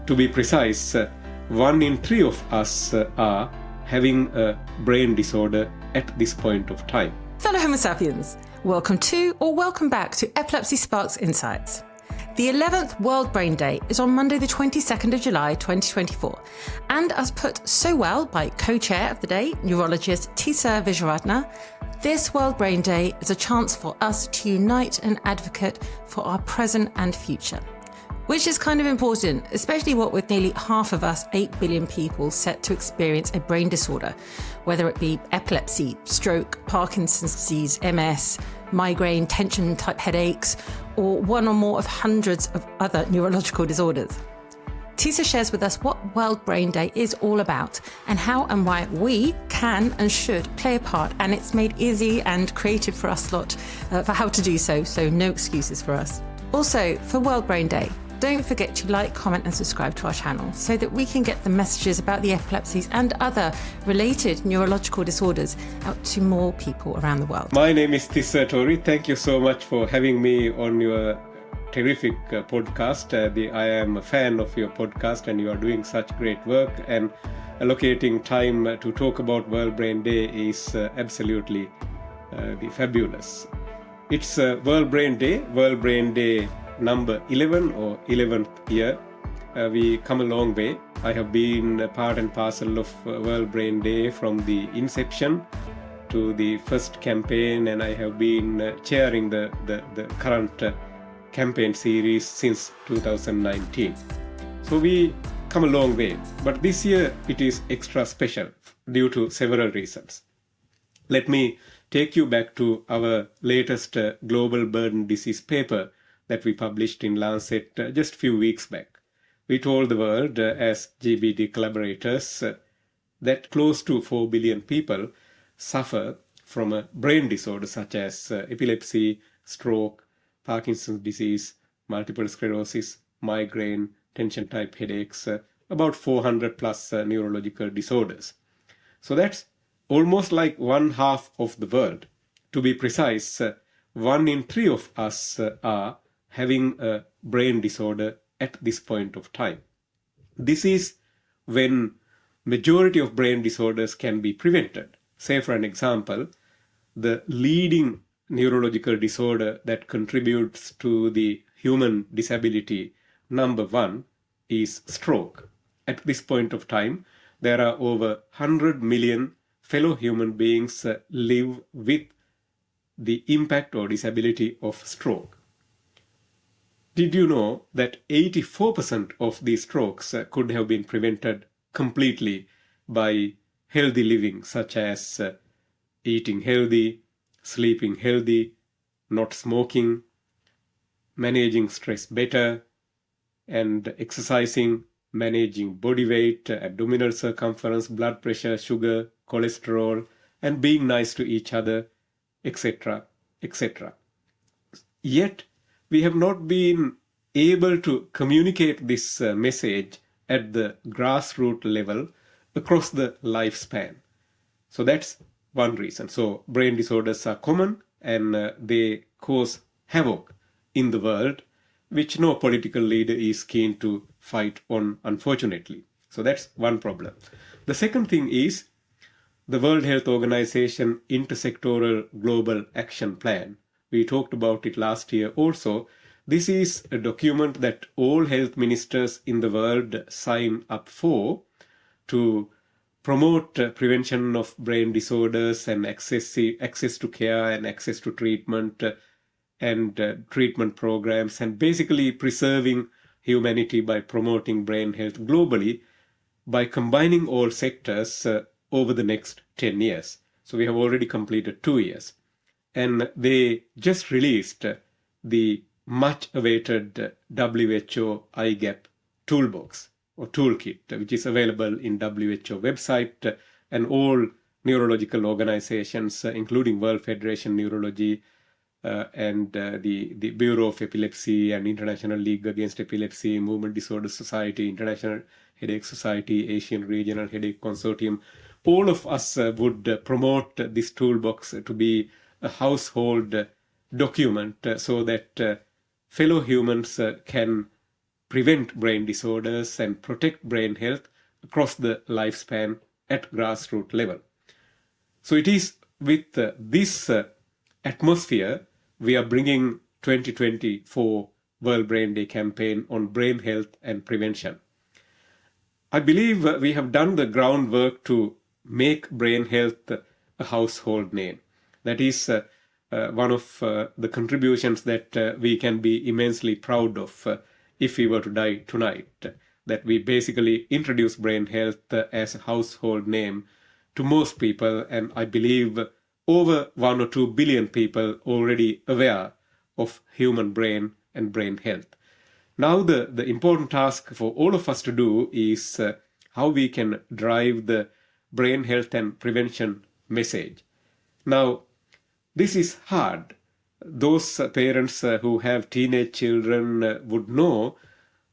To be precise, 1 in 3 of us are having a brain disorder at this point of time. Fellow Homo sapiens, welcome to or welcome back to Epilepsy Sparks Insights. The 11th World Brain Day is on Monday the 22nd of July 2024, and as put so well by co-chair of the day, Neurologist Tissa Wijeratne, this World Brain Day is a chance for us to unite and advocate for our present and future. Which is kind of important, especially what with nearly half of us, 8 billion people, set to experience a brain disorder, whether it be epilepsy, stroke, Parkinson's disease, MS, migraine, tension-type headaches, or one or more of hundreds of other neurological disorders. Tissa shares with us what World Brain Day is all about and how and why we can and should play a part, and it's made easy and creative for us lot for how to do so no excuses for us. Also, for World Brain Day, don't forget to like, comment and subscribe to our channel so that we can get the messages about the epilepsies and other related neurological disorders out to more people around the world. My name is Tissa Torie. Thank you so much for having me on your terrific podcast. I am a fan of your podcast and you are doing such great work, and allocating time to talk about World Brain Day is absolutely fabulous. It's World Brain Day number 11 or 11th year. We come a long way. I have been part and parcel of World Brain Day from the inception to the first campaign, and I have been chairing the current campaign series since 2019. So we come a long way, but this year it is extra special due to several reasons. Let me take you back to our latest global burden disease paper that we published in Lancet just a few weeks back. We told the world as GBD collaborators that close to 4 billion people suffer from a brain disorder such as epilepsy, stroke, Parkinson's disease, multiple sclerosis, migraine, tension-type headaches, about 400 plus neurological disorders. So that's almost like 1/2 of the world. To be precise, 1 in 3 of us are having a brain disorder at this point of time. This is when majority of brain disorders can be prevented. Say for an example, the leading neurological disorder that contributes to the human disability, number 1, is stroke. At this point of time, there are over 100 million fellow human beings live with the impact or disability of stroke. Did you know that 84% of these strokes could have been prevented completely by healthy living, such as eating healthy, sleeping healthy, not smoking, managing stress better, and exercising, managing body weight, abdominal circumference, blood pressure, sugar, cholesterol, and being nice to each other, etc., etc. Yet, we have not been able to communicate this message at the grassroots level across the lifespan. So that's one reason. So brain disorders are common and they cause havoc in the world, which no political leader is keen to fight on, unfortunately. So that's one problem. The second thing is the World Health Organization Intersectoral Global Action Plan. We talked about it last year also. This is a document that all health ministers in the world sign up for to promote prevention of brain disorders and access to care and access to treatment and treatment programs, and basically preserving humanity by promoting brain health globally by combining all sectors over the next 10 years. So we have already completed 2 years. And they just released the much awaited WHO IGAP toolbox or toolkit, which is available in WHO website, and all neurological organizations, including World Federation Neurology and the Bureau of Epilepsy and International League Against Epilepsy, Movement Disorder Society, International Headache Society, Asian Regional Headache Consortium. All of us would promote this toolbox to be a household document so that fellow humans can prevent brain disorders and protect brain health across the lifespan at grassroots level. So it is with this atmosphere we are bringing 2024 World Brain Day campaign on brain health and prevention. I believe we have done the groundwork to make brain health a household name. That is one of the contributions that we can be immensely proud of if we were to die tonight. That we basically introduce brain health as a household name to most people, and I believe over 1 or 2 billion people already aware of human brain and brain health. Now the important task for all of us to do is how we can drive the brain health and prevention message. Now, this is hard. Those parents who have teenage children would know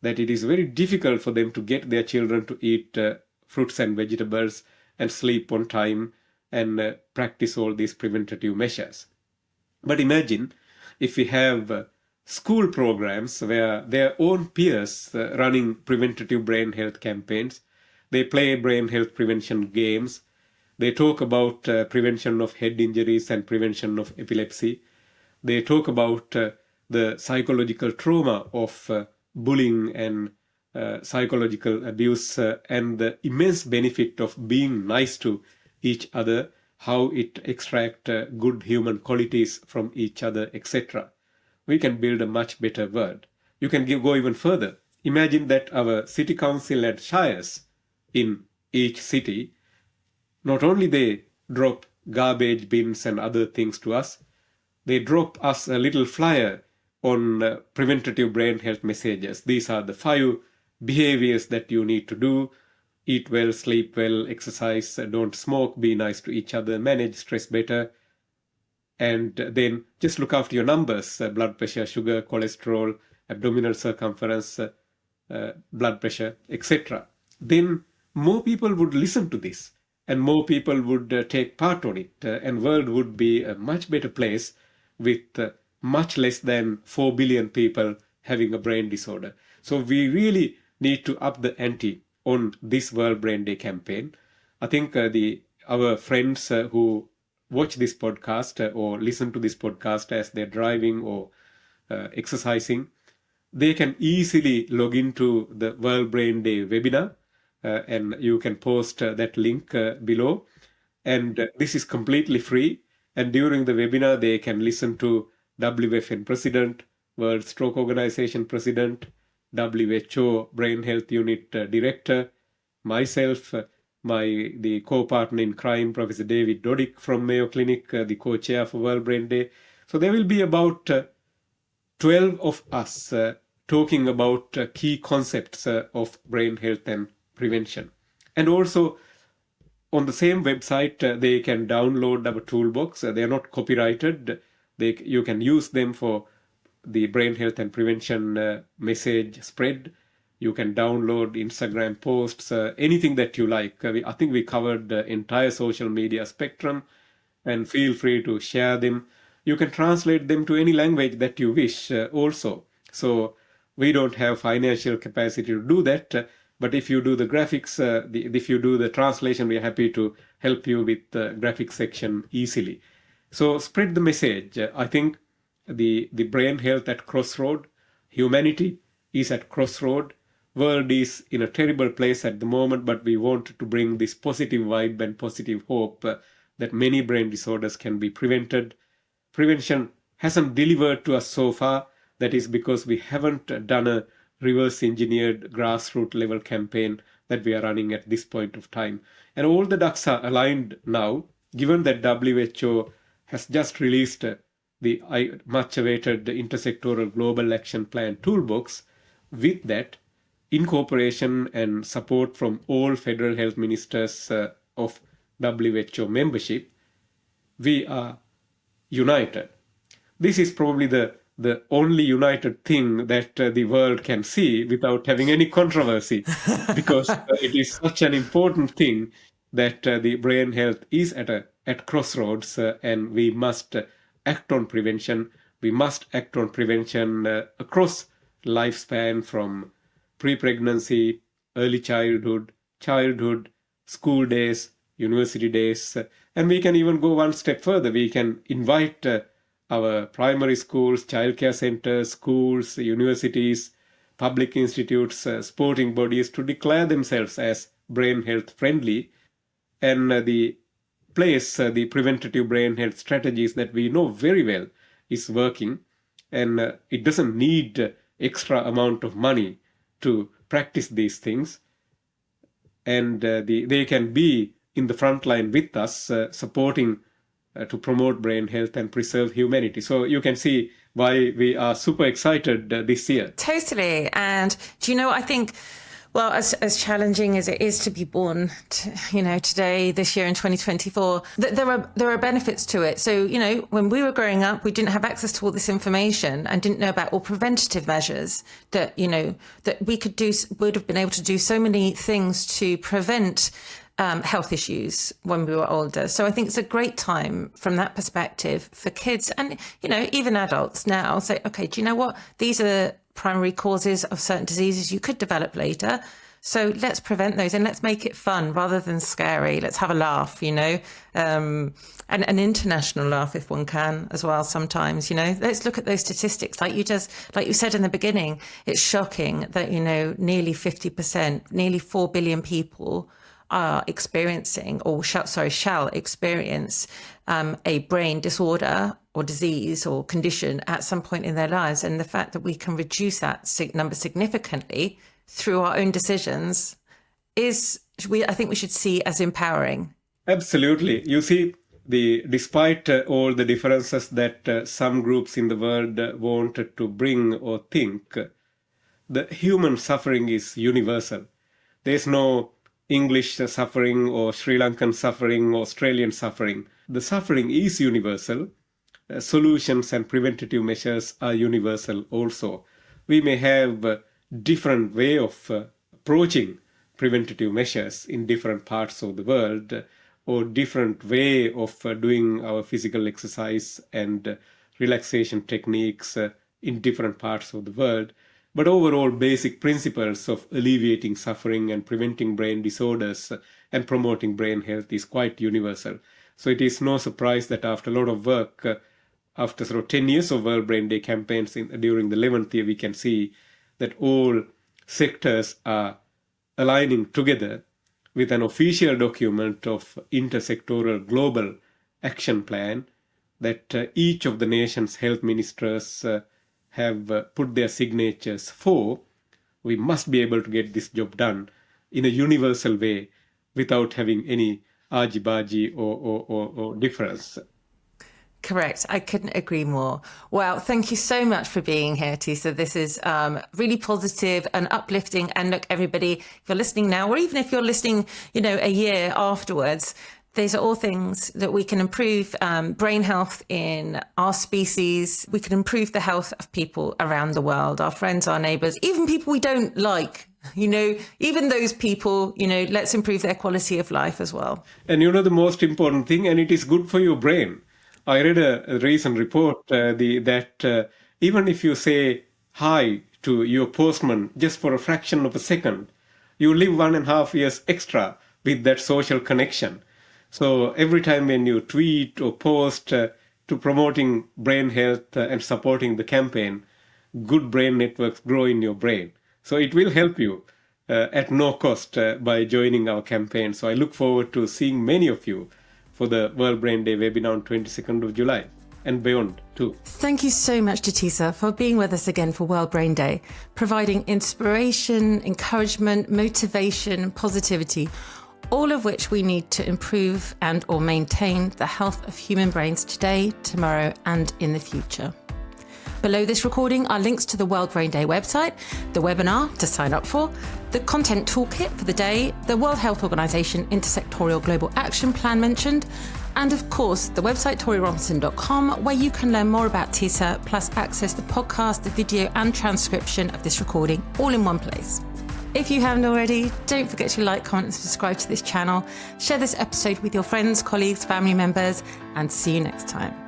that it is very difficult for them to get their children to eat fruits and vegetables and sleep on time and practice all these preventative measures. But imagine if we have school programs where their own peers running preventative brain health campaigns, they play brain health prevention games, they talk about prevention of head injuries and prevention of epilepsy, they talk about the psychological trauma of bullying and psychological abuse and the immense benefit of being nice to each other, how it extracts good human qualities from each other, etc. We can build a much better world. You can go even further. Imagine that our city council and shires in each city, not only they drop garbage bins and other things to us, they drop us a little flyer on preventative brain health messages. These are the 5 behaviors that you need to do. Eat well, sleep well, exercise, don't smoke, be nice to each other, manage stress better, and then just look after your numbers, blood pressure, sugar, cholesterol, abdominal circumference, blood pressure, etc. Then more people would listen to this and more people would take part on it, and world would be a much better place with much less than 4 billion people having a brain disorder. So we really need to up the ante on this World Brain Day campaign. I think our friends who watch this podcast or listen to this podcast as they're driving or exercising, they can easily log into the World Brain Day webinar, and you can post that link below. And this is completely free. And during the webinar, they can listen to WFN President, World Stroke Organization President, WHO Brain Health Unit Director, myself, the co-partner in crime, Professor David Dodick from Mayo Clinic, the co-chair for World Brain Day. So there will be about 12 of us talking about key concepts of brain health and prevention. And also on the same website, they can download our toolbox. They are not copyrighted. You can use them for the brain health and prevention message spread. You can download Instagram posts, anything that you like. I think we covered the entire social media spectrum, and feel free to share them. You can translate them to any language that you wish also. So we don't have financial capacity to do that. But if you do the graphics, if you do the translation, we're happy to help you with the graphics section easily. So spread the message. I think the brain health at crossroad, humanity is at crossroad. World is in a terrible place at the moment, but we want to bring this positive vibe and positive hope that many brain disorders can be prevented. Prevention hasn't delivered to us so far. That is because we haven't done a reverse engineered grassroots level campaign that we are running at this point of time. And all the ducks are aligned now, given that WHO has just released the much awaited Intersectoral Global Action Plan Toolbox. With that, in cooperation and support from all federal health ministers of WHO membership, we are united. This is probably the only united thing that the world can see without having any controversy, because it is such an important thing that the brain health is at crossroads, and we must act on prevention. We must act on prevention across lifespan, from pre-pregnancy, early childhood, school days, university days. And we can even go one step further. We can invite our primary schools, childcare centers, schools, universities, public institutes, sporting bodies to declare themselves as brain health friendly, and the place the preventative brain health strategies that we know very well is working, and it doesn't need extra amount of money to practice these things, and they can be in the front line with us, supporting to promote brain health and preserve humanity. So you can see why we are super excited this year. Totally. And do you know, I think, well, as challenging as it is to be born, today, this year in 2024, there are benefits to it. So, when we were growing up, we didn't have access to all this information and didn't know about all preventative measures that, that we would have been able to do so many things to prevent health issues when we were older. So I think it's a great time from that perspective for kids and, even adults now say, okay, do you know what? These are primary causes of certain diseases you could develop later. So let's prevent those and let's make it fun rather than scary. Let's have a laugh, and an international laugh if one can as well sometimes, Let's look at those statistics. Like you said in the beginning, it's shocking that, nearly 50%, nearly 4 billion people are experiencing or shall experience a brain disorder or disease or condition at some point in their lives. And the fact that we can reduce that number significantly through our own decisions I think we should see as empowering. Absolutely. You see, despite all the differences that some groups in the world wanted to bring or think, the human suffering is universal. There's no English suffering or Sri Lankan suffering or Australian suffering. The suffering is universal. Solutions and preventative measures are universal also. We may have a different way of approaching preventative measures in different parts of the world, or different way of doing our physical exercise and relaxation techniques in different parts of the world. But overall basic principles of alleviating suffering and preventing brain disorders and promoting brain health is quite universal. So it is no surprise that after a lot of work, after sort of 10 years of World Brain Day campaigns during the 11th year, we can see that all sectors are aligning together with an official document of Intersectoral Global Action Plan that each of the nation's health ministers have put their signatures for. We must be able to get this job done in a universal way without having any argy-bargy or difference. Correct. I couldn't agree more. Well, thank you so much for being here, Tissa. This is really positive and uplifting. And look, everybody, if you're listening now, or even if you're listening, a year afterwards, these are all things that we can improve brain health in our species. We can improve the health of people around the world, our friends, our neighbours, even people we don't like. Even those people, let's improve their quality of life as well. And the most important thing, and it is good for your brain. I read a recent report that even if you say hi to your postman just for a fraction of a second, you live 1.5 years extra with that social connection. So every time when you tweet or post to promoting brain health and supporting the campaign, good brain networks grow in your brain. So it will help you at no cost by joining our campaign. So I look forward to seeing many of you for the World Brain Day webinar on 22nd of July and beyond too. Thank you so much to Tissa for being with us again for World Brain Day, providing inspiration, encouragement, motivation, positivity, all of which we need to improve and or maintain the health of human brains today, tomorrow, and in the future. Below this recording are links to the World Brain Day website, the webinar to sign up for, the content toolkit for the day, the World Health Organization Intersectoral Global Action Plan mentioned, and of course the website torierobinson.com, where you can learn more about Tissa, plus access the podcast, the video and transcription of this recording all in one place. If you haven't already, don't forget to like, comment and subscribe to this channel. Share this episode with your friends, colleagues, family members, and see you next time.